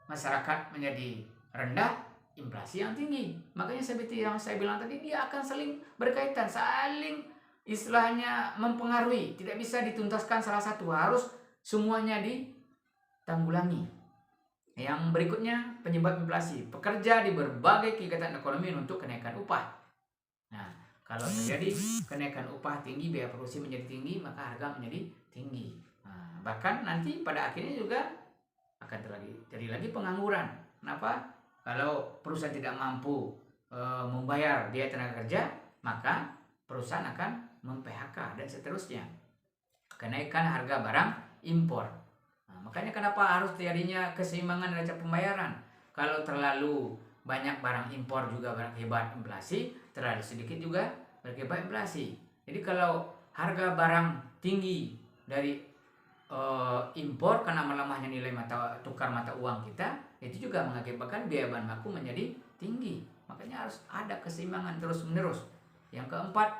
Speaker 1: masyarakat menjadi rendah, inflasi yang tinggi. Makanya seperti yang saya bilang tadi, dia akan saling berkaitan, saling istilahnya mempengaruhi. Tidak bisa dituntaskan salah satu, harus semuanya ditanggulangi. Yang berikutnya, penyebab inflasi. Pekerja di berbagai kegiatan ekonomi untuk kenaikan upah. Nah, kalau terjadi kenaikan upah tinggi, biaya produksi menjadi tinggi, maka harga menjadi tinggi. Nah, bahkan nanti pada akhirnya juga akan terjadi lagi pengangguran. Kenapa? Kalau perusahaan tidak mampu membayar biaya tenaga kerja, maka perusahaan akan mem-PHK dan seterusnya. Kenaikan harga barang impor. Nah, makanya kenapa harus terjadinya keseimbangan neraca pembayaran. Kalau terlalu banyak barang impor juga berakibat inflasi, terlalu sedikit juga berakibat inflasi. Jadi kalau harga barang tinggi dari impor karena melemahnya nilai tukar mata uang kita, itu juga mengakibatkan biaya bahan baku menjadi tinggi. Makanya harus ada keseimbangan terus-menerus. Yang keempat,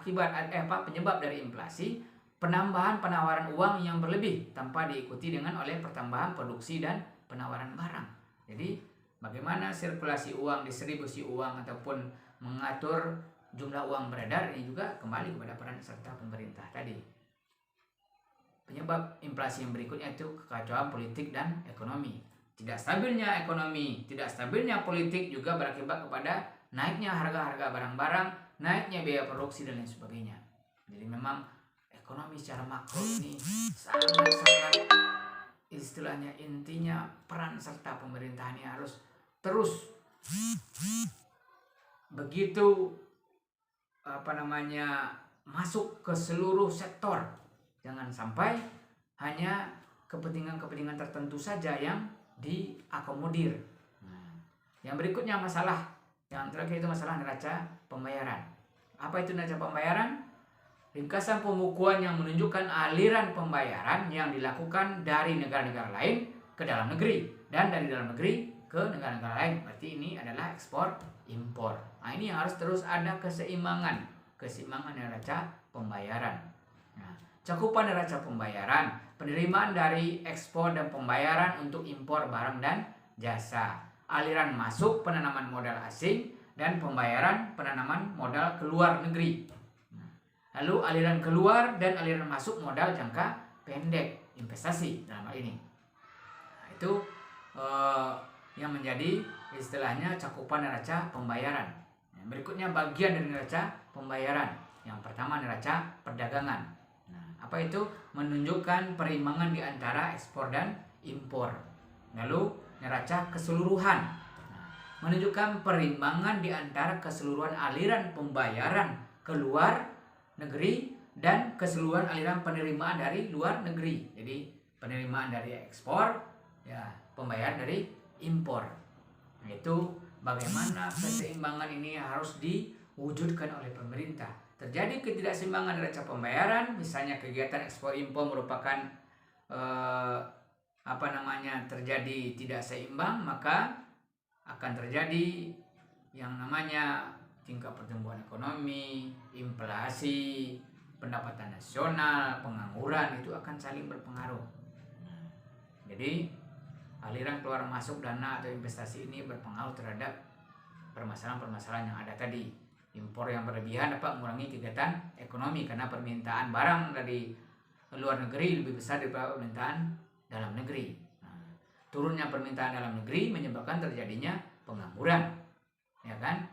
Speaker 1: penyebab dari inflasi, penambahan penawaran uang yang berlebih tanpa diikuti dengan oleh pertambahan produksi dan penawaran barang. Jadi bagaimana sirkulasi uang, distribusi uang ataupun mengatur jumlah uang beredar, ini juga kembali kepada peran serta pemerintah tadi. Penyebab inflasi yang berikutnya itu kekacauan politik dan ekonomi. Tidak stabilnya ekonomi, tidak stabilnya politik juga berakibat kepada naiknya harga-harga barang-barang, naiknya biaya produksi dan lain sebagainya. Jadi memang ekonomi secara makro ini sangat-sangat istilahnya intinya peran serta pemerintah ini harus terus begitu masuk ke seluruh sektor. Jangan sampai hanya kepentingan-kepentingan tertentu saja yang diakomodir. Nah, yang berikutnya masalah yang terakhir itu masalah neraca pembayaran. Apa itu neraca pembayaran? Ringkasan pembukuan yang menunjukkan aliran pembayaran yang dilakukan dari negara-negara lain ke dalam negeri dan dari dalam negeri ke negara-negara lain. Berarti ini adalah ekspor impor. Nah, ini harus terus ada keseimbangan neraca pembayaran. Nah, cakupan neraca pembayaran, penerimaan dari ekspor dan pembayaran untuk impor barang dan jasa, aliran masuk penanaman modal asing dan pembayaran penanaman modal keluar negeri. Lalu aliran keluar dan aliran masuk modal jangka pendek, investasi dalam hal ini. Nah, itu yang menjadi istilahnya cakupan neraca pembayaran. Yang berikutnya bagian dari neraca pembayaran. Yang pertama neraca perdagangan. Nah, apa itu? Menunjukkan perimbangan di antara ekspor dan impor. Lalu neraca keseluruhan. Nah, menunjukkan perimbangan di antara keseluruhan aliran pembayaran keluar negeri dan keseluruhan aliran penerimaan dari luar negeri. Jadi penerimaan dari ekspor, ya pembayaran dari impor. Nah, itu bagaimana keseimbangan ini harus diwujudkan oleh pemerintah. Terjadi ketidakseimbangan neraca pembayaran, misalnya kegiatan ekspor impor merupakan terjadi tidak seimbang, maka akan terjadi yang namanya tingkat pertumbuhan ekonomi, inflasi, pendapatan nasional, pengangguran, itu akan saling berpengaruh. Jadi aliran keluar masuk dana atau investasi ini berpengaruh terhadap permasalahan-permasalahan yang ada tadi. Impor yang berlebihan dapat mengurangi kegiatan ekonomi karena permintaan barang dari luar negeri lebih besar daripada permintaan dalam negeri. Nah, turunnya permintaan dalam negeri menyebabkan terjadinya pengangguran, ya kan?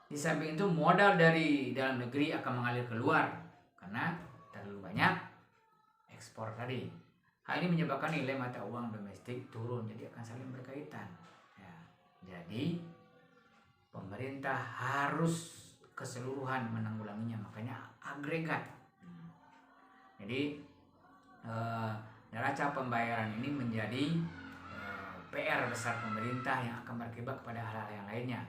Speaker 1: Di samping itu modal dari dalam negeri akan mengalir keluar karena terlalu banyak ekspor tadi. Hal ini menyebabkan nilai mata uang domestik turun, jadi akan saling berkaitan. Ya, jadi pemerintah harus keseluruhan menanggulanginya, makanya agregat. Jadi neraca pembayaran ini menjadi PR besar pemerintah yang akan berakibat kepada hal-hal yang lainnya.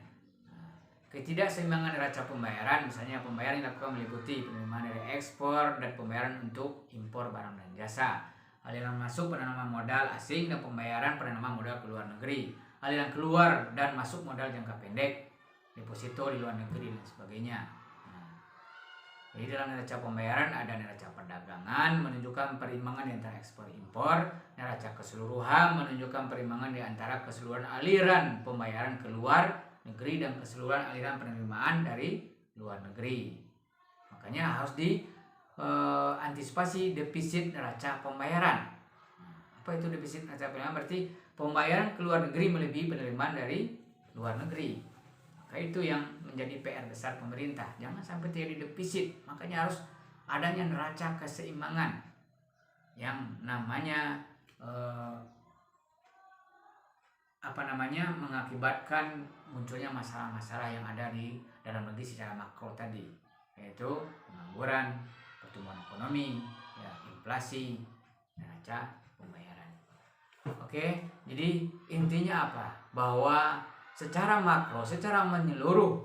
Speaker 1: Ketidakseimbangan neraca pembayaran, misalnya pembayaran yang dilakukan meliputi penerimaan dari ekspor dan pembayaran untuk impor barang dan jasa, aliran masuk penanaman modal asing dan pembayaran penanaman modal ke luar negeri, aliran keluar dan masuk modal jangka pendek, deposito di luar negeri dan sebagainya. Jadi dalam neraca pembayaran ada neraca perdagangan menunjukkan perimbangan di antara ekspor impor, neraca keseluruhan menunjukkan perimbangan di antara keseluruhan aliran pembayaran keluar negeri dan keseluruhan aliran penerimaan dari luar negeri. Makanya harus antisipasi defisit neraca pembayaran. Apa itu defisit neraca pembayaran? Berarti pembayaran ke luar negeri melebihi penerimaan dari luar negeri. Maka itu yang menjadi PR besar pemerintah. Jangan sampai terjadi defisit. Makanya harus adanya neraca keseimbangan yang namanya mengakibatkan munculnya masalah-masalah yang ada di dalam negeri secara makro tadi, yaitu pengangguran, pertumbuhan ekonomi, ya, inflasi, neraca pembayaran. Oke, jadi intinya apa? Bahwa secara makro, secara menyeluruh,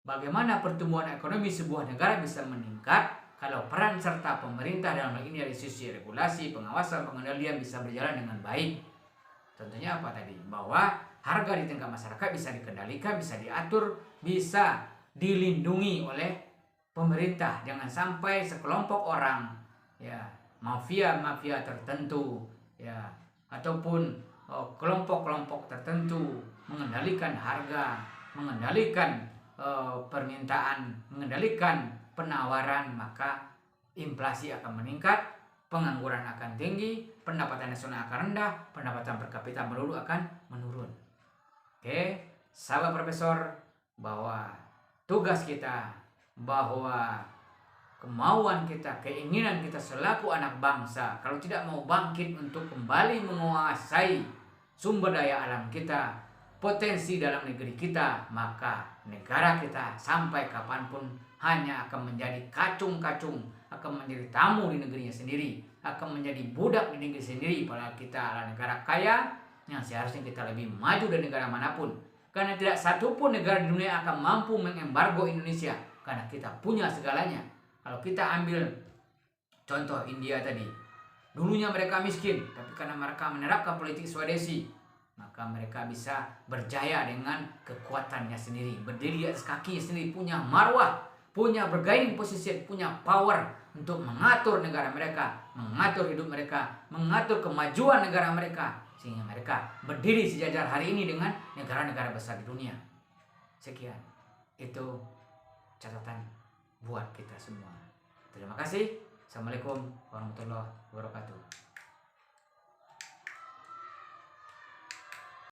Speaker 1: bagaimana pertumbuhan ekonomi sebuah negara bisa meningkat kalau peran serta pemerintah dalam hal ini dari sisi regulasi, pengawasan, pengendalian bisa berjalan dengan baik. Tentunya apa tadi? Bahwa harga di tingkat masyarakat bisa dikendalikan, bisa diatur, bisa dilindungi oleh pemerintah. Jangan sampai sekelompok orang, ya, mafia tertentu, ya, ataupun kelompok-kelompok tertentu mengendalikan harga, mengendalikan permintaan, mengendalikan penawaran, maka inflasi akan meningkat, pengangguran akan tinggi, pendapatan nasional akan rendah, pendapatan per kapita akan menurun. Oke, sahabat profesor, bahwa tugas kita, bahwa kemauan kita, keinginan kita selaku anak bangsa, kalau tidak mau bangkit untuk kembali menguasai sumber daya alam kita, potensi dalam negeri kita, maka negara kita sampai kapanpun hanya akan menjadi kacung-kacung, akan menjadi tamu di negerinya sendiri, akan menjadi budak di negeri sendiri. Padahal kita adalah negara kaya yang seharusnya kita lebih maju dari negara manapun. Karena tidak satupun negara di dunia akan mampu mengembargo Indonesia, karena kita punya segalanya. Kalau kita ambil contoh India tadi, dulunya mereka miskin, tapi karena mereka menerapkan politik swadesi, maka mereka bisa berjaya dengan kekuatannya sendiri, berdiri di atas kakinya sendiri, punya marwah, punya bergaining posisi, punya power untuk mengatur negara mereka, mengatur hidup mereka, mengatur kemajuan negara mereka, sehingga mereka berdiri sejajar hari ini dengan negara-negara besar di dunia. Sekian, itu catatan buat kita semua. Terima kasih. Assalamualaikum warahmatullahi wabarakatuh.